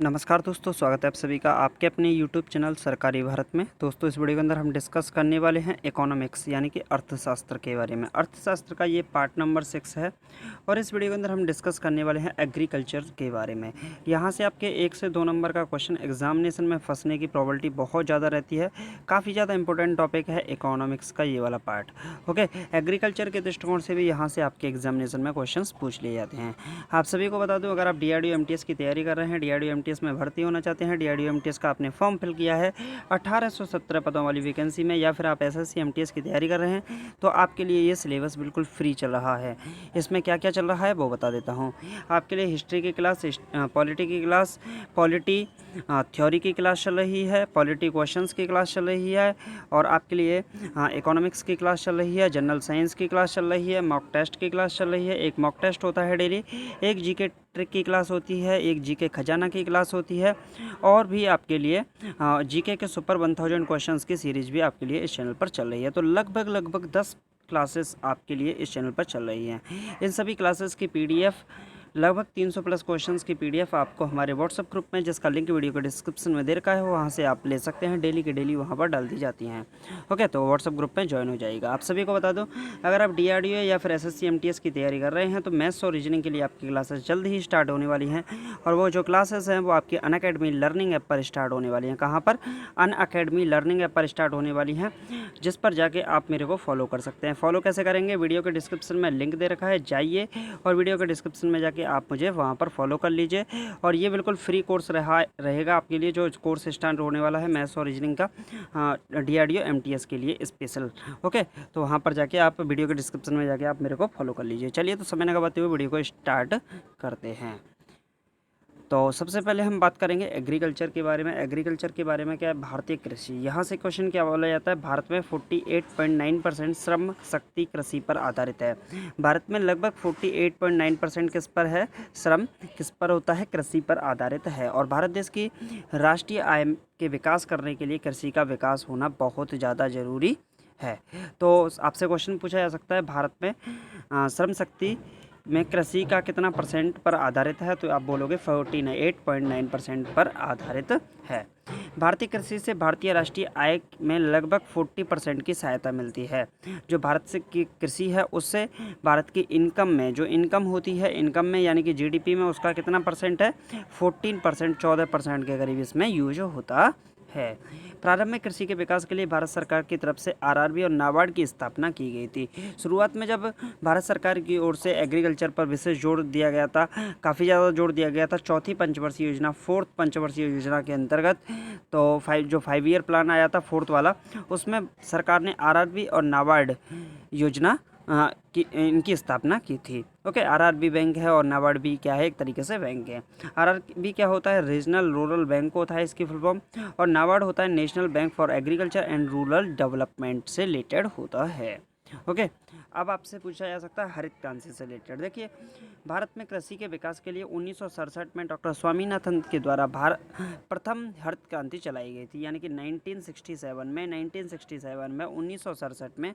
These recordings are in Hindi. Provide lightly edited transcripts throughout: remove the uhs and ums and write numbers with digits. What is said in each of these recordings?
नमस्कार दोस्तों, स्वागत है आप सभी का आपके अपने यूट्यूब चैनल सरकारी भारत में। दोस्तों, इस वीडियो के अंदर हम डिस्कस करने वाले हैं इकोनॉमिक्स यानी कि अर्थशास्त्र के बारे में। अर्थशास्त्र का ये पार्ट नंबर 6 है और इस वीडियो के अंदर हम डिस्कस करने वाले हैं एग्रीकल्चर के बारे में। यहाँ से आपके 1 से 2 नंबर का क्वेश्चन एग्जामिनेशन में फंसने की प्रॉबिलिटी बहुत ज़्यादा रहती है। काफ़ी ज़्यादा इंपॉर्टेंट टॉपिक है इकोनॉमिक्स का ये वाला पार्ट। ओके, एग्रीकल्चर के दृष्टिकोण से भी यहाँ से आपके एग्जामिनेशन में क्वेश्चन पूछ लिए जाते हैं। आप सभी को बता दूँ, अगर आप DRDO MTS की तैयारी कर रहे हैं, DRDO MTS में भर्ती होना चाहते हैं, DRDO MTS का आपने फॉर्म फिल किया है 1817 पदों वाली वैकेंसी में, या फिर आप SSC MTS की तैयारी कर रहे हैं, तो आपके लिए ये सिलेबस बिल्कुल फ्री चल रहा है। इसमें क्या क्या चल रहा है वो बता देता हूँ आपके लिए। हिस्ट्री की क्लास, पॉलिटी की क्लास, पॉलिटी थ्योरी की क्लास चल रही है, पॉलिटी क्वेश्चंस की क्लास चल रही है, और आपके लिए इकोनॉमिक्स की क्लास चल रही है, जनरल साइंस की क्लास चल रही है, मॉक टेस्ट की क्लास चल रही है। एक मॉक टेस्ट होता है डेली, एक जीके ट्रिक की क्लास होती है, एक जीके खजाना की क्लास होती है, और भी आपके लिए जीके के सुपर 1000 क्वेश्चंस की सीरीज भी आपके लिए इस चैनल पर चल रही है। तो लगभग 10 क्लासेस आपके लिए इस चैनल पर चल रही हैं। इन सभी क्लासेस की PDF, लगभग 300 प्लस क्वेश्चंस की PDF आपको हमारे व्हाट्सअप ग्रुप में, जिसका लिंक वीडियो के डिस्क्रिप्शन में दे रखा है, वहाँ से आप ले सकते हैं। डेली के डेली वहाँ पर डाल दी जाती हैं। ओके, तो व्हाट्सअप ग्रुप में ज्वाइन हो जाएगा। आप सभी को बता दूं, अगर आप DRDO या फिर SSC MTS की तैयारी कर रहे हैं, तो मैथ्स और रीजनिंग के लिए आपकी क्लासेस जल्द ही स्टार्ट होने वाली हैं। और वो जो क्लासेस हैं वो आपकी अनअकैडमी लर्निंग ऐप पर स्टार्ट होने वाली हैं। कहाँ पर? अनअकैडमी लर्निंग ऐप पर स्टार्ट होने वाली हैं, जिस पर जाके आप मेरे को फॉलो कर सकते हैं। फॉलो कैसे करेंगे? वीडियो के डिस्क्रिप्शन में लिंक दे रखा है, जाइए और वीडियो के डिस्क्रिप्शन में जाके आप मुझे वहाँ पर फॉलो कर लीजिए। और ये बिल्कुल फ्री कोर्स रहेगा आपके लिए, जो कोर्स स्टार्ट होने वाला है मैथ्स और रीजनिंग का, DRDO MTS के लिए स्पेशल। ओके, तो वहाँ पर जाके आप वीडियो के डिस्क्रिप्शन में जाके आप मेरे को फॉलो कर लीजिए। चलिए, तो समय न गवाते हुए वीडियो को स्टार्ट करते हैं। तो सबसे पहले हम बात करेंगे एग्रीकल्चर के बारे में। एग्रीकल्चर के बारे में क्या है? भारतीय कृषि। यहाँ से क्वेश्चन क्या बोला जाता है? भारत में 48.9% श्रम शक्ति कृषि पर आधारित है। भारत में लगभग 48.9% किस पर है? श्रम किस पर होता है? कृषि पर आधारित है। और भारत देश की राष्ट्रीय आय के विकास करने के लिए कृषि का विकास होना बहुत ज़्यादा ज़रूरी है। तो आपसे क्वेश्चन पूछा जा सकता है, भारत में श्रम शक्ति में कृषि का कितना % पर आधारित है? तो आप बोलोगे 48.9% पर आधारित है। भारतीय कृषि से भारतीय राष्ट्रीय आय में लगभग 40% की सहायता मिलती है। जो भारत से की कृषि है, उससे भारत की इनकम में, जो इनकम होती है, इनकम में यानी कि GDP में, उसका कितना % है? 14%, 14% के करीब इसमें यूज होता है। प्रारंभ में कृषि के विकास के लिए भारत सरकार की तरफ से RRB और नाबार्ड की स्थापना की गई थी। शुरुआत में जब भारत सरकार की ओर से एग्रीकल्चर पर विशेष जोर दिया गया था, काफ़ी ज़्यादा जोर दिया गया था, चौथी पंचवर्षीय योजना, 4th पंचवर्षीय योजना के अंतर्गत, तो 5 ईयर प्लान आया था 4th वाला, उसमें सरकार ने RRB और नाबार्ड योजना की इनकी स्थापना की थी। ओके, RRB बैंक है और नाबार्ड भी क्या है? एक तरीके से बैंक है। RRB क्या होता है? रीजनल रूरल बैंक होता है इसकी फुल फॉर्म, और नाबार्ड होता है national bank for agriculture and rural development से रिलेटेड होता है। ओके, अब आपसे पूछा जा सकता है हरित क्रांति से रिलेटेड। देखिए, भारत में कृषि के विकास के लिए 1967 में डॉक्टर स्वामीनाथन के द्वारा प्रथम हरित क्रांति चलाई गई थी, यानी कि 1967 में 1967 में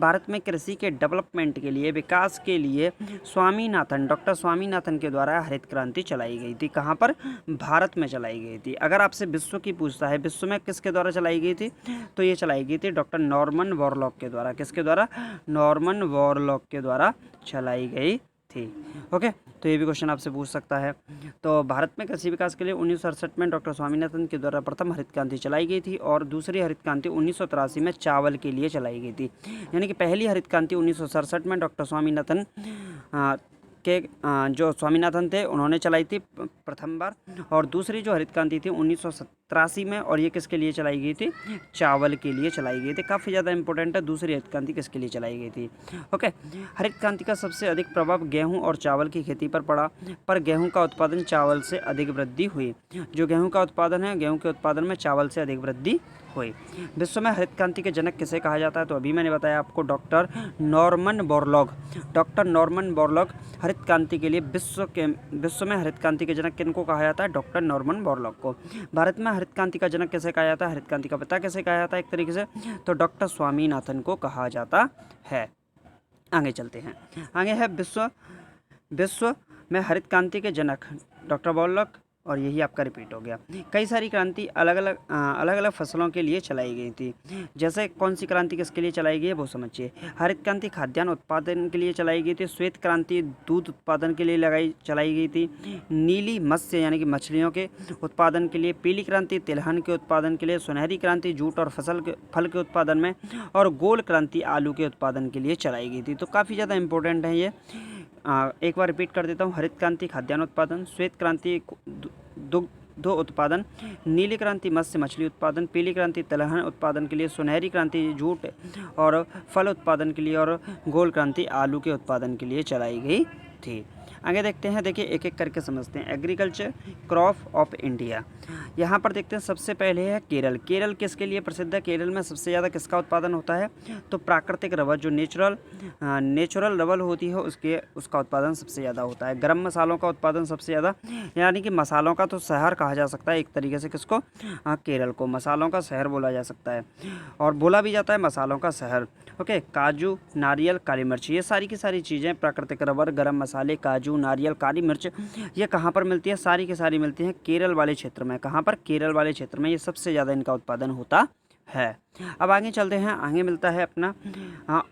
भारत में कृषि के डेवलपमेंट के लिए, विकास के लिए डॉक्टर स्वामीनाथन के द्वारा हरित क्रांति चलाई गई थी। कहाँ पर? भारत में चलाई गई थी। अगर आपसे विश्व की पूछता है, विश्व में किसके द्वारा चलाई गई थी, तो ये चलाई गई थी डॉक्टर नॉर्मन बोरलॉग के द्वारा। किसके द्वारा? नॉर्मन बोरलॉग के द्वारा चलाई गई थी। ओके, तो ये भी क्वेश्चन आपसे पूछ सकता है। तो भारत में कृषि विकास के लिए 1968 में डॉक्टर स्वामीनाथन के द्वारा प्रथम हरित क्रांति चलाई गई थी, और दूसरी हरित क्रांति 1983 में चावल के लिए चलाई गई थी। यानी कि पहली हरित क्रांति 1967 में डॉक्टर स्वामीनाथन जो स्वामीनाथन थे, उन्होंने चलाई थी प्रथम बार, और दूसरी जो हरित क्रांति थी 1983 में, और ये किसके लिए चलाई गई थी? चावल के लिए चलाई गई थी। काफ़ी ज़्यादा इंपॉर्टेंट है, दूसरी हरित क्रांति किसके लिए चलाई गई थी। ओके, हरित क्रांति का सबसे अधिक प्रभाव गेहूं और चावल की खेती पर पड़ा, पर गेहूं का उत्पादन चावल से अधिक वृद्धि हुई। जो गेहूं का उत्पादन है, गेहूं के उत्पादन में चावल से अधिक वृद्धि हुई। विश्व में हरित क्रांति के जनक किसे कहा जाता है? तो अभी मैंने बताया आपको, doctor Norman Borlaug. Doctor Norman Borlaug हरित क्रांति के लिए विश्व में हरित क्रांति के जनक किनको कहा जाता है? डॉक्टर नॉर्मन बोरलॉग को। भारत में हरित क्रांति का जनक कैसे कहा जाता है? हरित क्रांति का पिता कैसे कहा जाता है एक तरीके से? तो डॉक्टर स्वामीनाथन को कहा जाता है। आगे चलते हैं। आगे है विश्व में हरित क्रांति के जनक डॉक्टर बोरलॉग और यही आपका रिपीट हो गया। कई सारी क्रांति अलग अलग फसलों के लिए चलाई गई थी। जैसे कौन सी क्रांति किसके लिए चलाई गई है वो समझिए। हरित क्रांति खाद्यान्न उत्पादन के लिए चलाई गई थी। श्वेत क्रांति दूध उत्पादन के लिए चलाई गई थी। नीली मत्स्य यानी कि मछलियों के उत्पादन के लिए। पीली क्रांति तिलहन के उत्पादन के लिए। सुनहरी क्रांति जूट और फल के उत्पादन में। और गोल क्रांति आलू के उत्पादन के लिए चलाई गई थी। तो काफ़ी ज़्यादा इंपॉर्टेंट है ये। एक बार रिपीट कर देता हूँ। हरित क्रांति खाद्यान्न उत्पादन। श्वेत क्रांति दुग्ध उत्पादन। नीली क्रांति मत्स्य मछली उत्पादन। पीली क्रांति तिलहन उत्पादन के लिए। सुनहरी क्रांति जूट और फल उत्पादन के लिए। और गोल क्रांति आलू के उत्पादन के लिए चलाई गई थी। आगे देखते हैं, देखिए एक एक करके समझते हैं। एग्रीकल्चर क्रॉप ऑफ इंडिया, यहाँ पर देखते हैं सबसे पहले है केरल। केरल किसके लिए प्रसिद्ध है? केरल में सबसे ज़्यादा किसका उत्पादन होता है? तो प्राकृतिक रबर, जो नेचुरल रबर होती है उसका उत्पादन सबसे ज़्यादा होता है। गरम मसालों का उत्पादन सबसे ज़्यादा, यानी कि मसालों का तो शहर कहा जा सकता है एक तरीके से किसको? केरल को मसालों का शहर बोला जा सकता है और बोला भी जाता है मसालों का शहर। ओके, काजू, नारियल, काली मिर्च, ये सारी की सारी चीज़ें, प्राकृतिक रबर, गरम मसाले, काजू, नारियल, काली मिर्च, ये कहाँ पर मिलती है? सारी की सारी मिलती हैं केरल वाले क्षेत्र में। कहाँ पर? केरल वाले क्षेत्र में ये सबसे ज़्यादा इनका उत्पादन होता है। अब आगे चलते हैं। आगे मिलता है अपना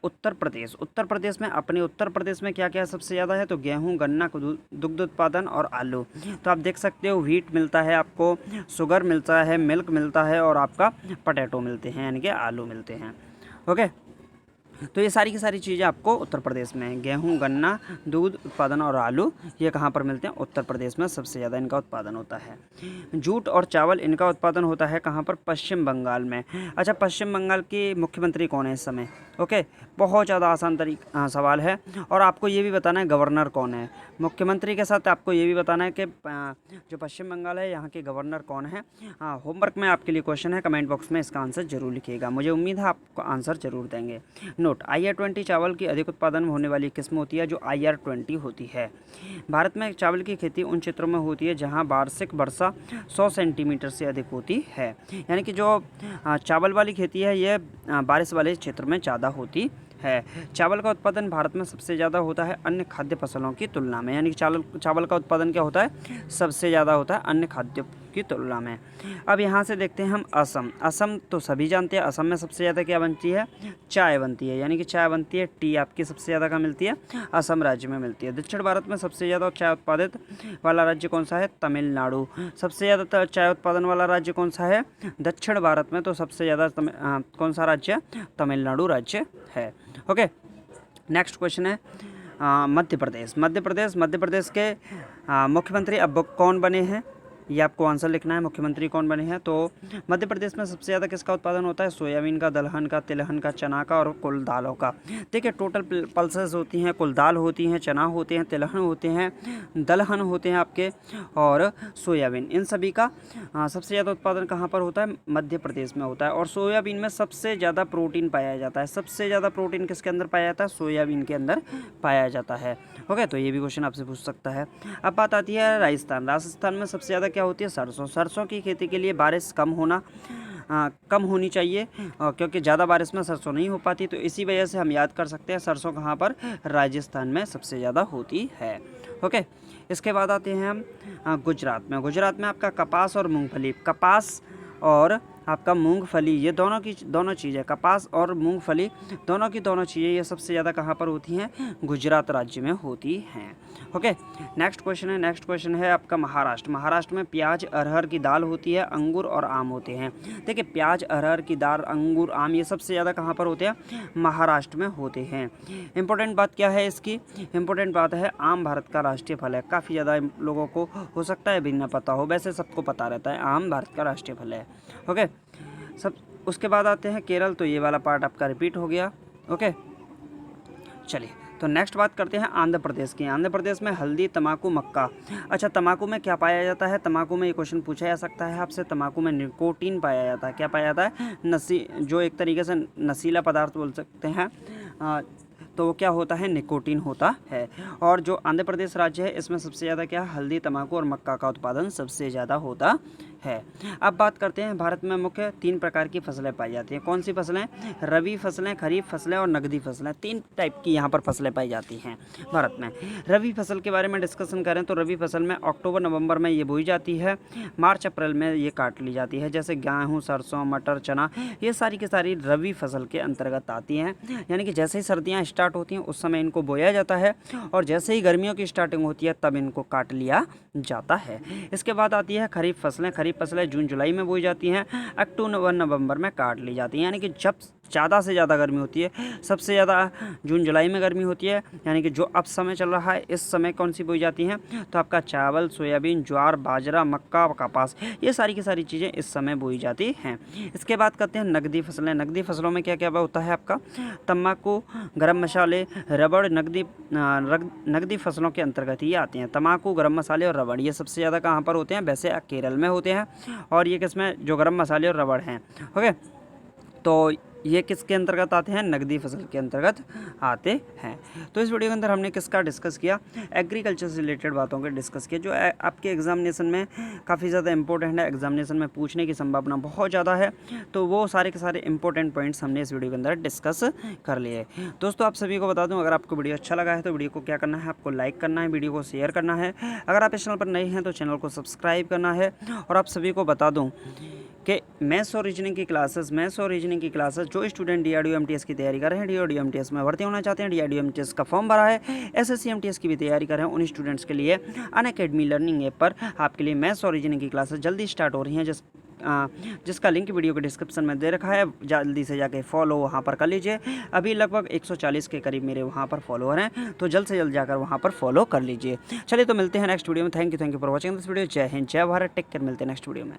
उत्तर प्रदेश। उत्तर प्रदेश में, अपने उत्तर प्रदेश में क्या क्या सबसे ज़्यादा है? तो गेहूं, गन्ना, दुग्ध उत्पादन और आलू। तो आप देख सकते हो व्हीट मिलता है आपको, शुगर मिलता है, मिल्क मिलता है और आपका पोटैटो मिलते हैं यानी कि आलू मिलते हैं। ओके, तो ये सारी की सारी चीज़ें आपको उत्तर प्रदेश में, गेहूं, गन्ना, दूध उत्पादन और आलू, ये कहाँ पर मिलते हैं? उत्तर प्रदेश में सबसे ज़्यादा इनका उत्पादन होता है। जूट और चावल, इनका उत्पादन होता है कहाँ पर? पश्चिम बंगाल में। अच्छा, पश्चिम बंगाल के मुख्यमंत्री कौन है इस समय? ओके, बहुत ज़्यादा आसान सवाल है और आपको ये भी बताना है गवर्नर कौन है। मुख्यमंत्री के साथ आपको ये भी बताना है कि जो पश्चिम बंगाल है यहाँ के गवर्नर कौन है। हाँ, होमवर्क में आपके लिए क्वेश्चन है, कमेंट बॉक्स में इसका आंसर जरूर लिखिएगा। मुझे उम्मीद है आपको आंसर जरूर देंगे। नोट, IR-20 चावल की अधिक उत्पादन होने वाली किस्म होती है जो IR-20 होती है। भारत में चावल की खेती उन क्षेत्रों में होती है जहाँ वार्षिक वर्षा 100 सेंटीमीटर से अधिक होती है। यानी कि जो चावल वाली खेती है ये बारिश वाले क्षेत्र में ज़्यादा होती है। चावल का उत्पादन भारत में सबसे ज़्यादा होता है अन्य खाद्य फसलों की तुलना में। यानी कि चावल का उत्पादन क्या होता है? सबसे ज़्यादा होता है अन्य खाद्य की तुलना में। अब यहाँ से देखते हैं हम असम। असम तो सभी जानते हैं, असम में सबसे ज़्यादा क्या बनती है? चाय बनती है, यानी कि चाय बनती है। टी आपकी सबसे ज़्यादा कहाँ मिलती है? असम राज्य में मिलती है। दक्षिण भारत में सबसे ज़्यादा चाय उत्पादित वाला राज्य कौन सा है? तमिलनाडु। सबसे ज़्यादा चाय उत्पादन वाला राज्य कौन सा है दक्षिण भारत में? तो सबसे ज़्यादा कौन सा राज्य? तमिलनाडु राज्य है। ओके, नेक्स्ट क्वेश्चन है मध्य प्रदेश। मध्य प्रदेश के मुख्यमंत्री अब कौन बने हैं? ये आपको आंसर लिखना है, मुख्यमंत्री कौन बने हैं। तो मध्य प्रदेश में सबसे ज़्यादा किसका उत्पादन होता है? सोयाबीन का, दलहन का, तिलहन का, चना का और कुल दालों का। देखिए टोटल पल्सेस होती हैं, कुल दाल होती हैं, चना होते हैं, तिलहन होते हैं, दलहन होते हैं आपके और सोयाबीन। इन सभी का सबसे ज़्यादा उत्पादन कहाँ पर होता है? मध्य प्रदेश में होता है। और सोयाबीन में सबसे ज़्यादा प्रोटीन पाया जाता है। सबसे ज़्यादा प्रोटीन किसके अंदर पाया जाता है? सोयाबीन के अंदर पाया जाता है। ओके, तो ये भी क्वेश्चन आपसे पूछ सकता है। अब बात आती है राजस्थान। राजस्थान में सबसे ज़्यादा क्या होती है? सरसों। सरसों की खेती के लिए बारिश कम होनी चाहिए क्योंकि ज़्यादा बारिश में सरसों नहीं हो पाती। तो इसी वजह से हम याद कर सकते हैं सरसों कहाँ पर? राजस्थान में सबसे ज़्यादा होती है। ओके, इसके बाद आते हैं हम गुजरात में। गुजरात में आपका कपास और मूंगफली। कपास और आपका मूंगफली, ये दोनों चीज़ें, कपास और मूंगफली दोनों की दोनों चीज़ें, ये सबसे ज़्यादा कहाँ पर होती हैं? गुजरात राज्य में होती हैं। ओके, नेक्स्ट क्वेश्चन है आपका महाराष्ट्र। महाराष्ट्र में प्याज, अरहर की दाल होती है, अंगूर और आम होते हैं। देखिए प्याज, अरहर की दाल, अंगूर, आम, ये सबसे ज़्यादा कहाँ पर होते हैं? महाराष्ट्र में होते हैं। इंपॉर्टेंट बात क्या है इसकी? इंपॉर्टेंट बात है आम भारत का राष्ट्रीय फल है। काफ़ी ज़्यादा लोगों को हो सकता है भी ना पता हो, वैसे सबको पता रहता है आम भारत का राष्ट्रीय फल है। ओके, सब उसके बाद आते हैं केरल। तो ये वाला पार्ट आपका रिपीट हो गया। ओके, चलिए तो नेक्स्ट बात करते हैं आंध्र प्रदेश की। आंध्र प्रदेश में हल्दी, तंबाकू, मक्का। अच्छा, तंबाकू में क्या पाया जाता है? तंबाकू में ये क्वेश्चन पूछा जा सकता है आपसे। तंबाकू में निकोटीन पाया जाता है। क्या पाया जाता है? जो एक तरीके से नशीला पदार्थ बोल सकते हैं, तो वो क्या होता है? निकोटीन होता है। और जो आंध्र प्रदेश राज्य है इसमें सबसे ज़्यादा क्या? हल्दी, तंबाकू और मक्का का उत्पादन सबसे ज़्यादा होता है। अब बात करते हैं भारत में मुख्य 3 प्रकार की फसलें पाई जाती हैं। कौन सी फसलें? रबी फसलें, खरीफ फसलें और नकदी फसलें। 3 टाइप की यहाँ पर फसलें पाई जाती हैं भारत में। रबी फसल के बारे में डिस्कशन करें तो रबी फसल में अक्टूबर नवंबर में ये बोई जाती है, मार्च अप्रैल में ये काट ली जाती है। जैसे गेहूँ, सरसों, मटर, चना, ये सारी की सारी रबी फसल के अंतर्गत आती हैं। यानी कि जैसे ही सर्दियाँ स्टार्ट होती हैं उस समय इनको बोया जाता है और जैसे ही गर्मियों की स्टार्टिंग होती है तब इनको काट लिया जाता है। इसके बाद आती है खरीफ फसलें। खरीफ फसलें जून जुलाई में बोई जाती हैं, अक्टूबर नवंबर में काट ली जाती हैं। यानी कि जब ज़्यादा से ज़्यादा गर्मी होती है, सबसे ज़्यादा जून जुलाई में गर्मी होती है, यानी कि जो अब समय चल रहा है इस समय कौन सी बोई जाती हैं? तो आपका चावल, सोयाबीन, ज्वार, बाजरा, मक्का, कपास, ये सारी की सारी चीज़ें इस समय बोई जाती हैं। इसके बाद करते हैं नकदी फसलें। नकदी फसलों में क्या क्या होता है आपका? तम्बाकू, गरम मसाले, रबड़, नकदी फसलों के अंतर्गत ही आते हैं। तम्बाकू, गरम मसाले और रबड़, ये सबसे ज़्यादा कहाँ पर होते हैं? वैसे केरल में होते हैं। और ये किसमें? जो गरम मसाले और रबड़ हैं। ओके, तो ये किसके अंतर्गत आते हैं? नकदी फसल के अंतर्गत आते हैं। तो इस वीडियो के अंदर हमने किसका डिस्कस किया? एग्रीकल्चर से रिलेटेड बातों के डिस्कस किया, जो आपके एग्जामिनेशन में काफ़ी ज़्यादा इंपॉर्टेंट है, एग्जामिनेशन में पूछने की संभावना बहुत ज़्यादा है। तो वो सारे के सारे इंपॉर्टेंट पॉइंट्स हमने इस वीडियो के अंदर डिस्कस कर लिए। दोस्तों, आप सभी को बता दूँ, अगर आपको वीडियो अच्छा लगा है तो वीडियो को क्या करना है? आपको लाइक करना है, वीडियो को शेयर करना है। अगर आप इस चैनल पर नए हैं तो चैनल को सब्सक्राइब करना है। और आप सभी को बता दूँ कि मैथ्स और रीजनिंग की क्लासेस जो स्टूडेंट DRDO MTS की तैयारी कर रहे हैं, DRDO MTS में भर्ती होना चाहते हैं, DRDO MTS का फॉर्म भरा है, SSC MTS की भी तैयारी कर रहे हैं, उन स्टूडेंट्स के लिए अनअकैडमी लर्निंग ऐप पर आपके लिए मैथ्स और रीजनिंग की क्लासेस जल्दी स्टार्ट हो रही हैं, जिसका लिंक वीडियो के डिस्क्रिप्शन में दे रखा है। जल्दी से जाके फॉलो वहाँ पर कर लीजिए। अभी लगभग 140 के करीब मेरे वहाँ पर फॉलोअर हैं, तो जल्द से जल्द जाकर वहाँ पर फॉलो कर लीजिए। चलिए, तो मिलते हैं नेक्स्ट वीडियो में। Thank you for watching this video. जय हिंद, जय भारत, टेक केयर। मिलते हैं नेक्स्ट वीडियो में।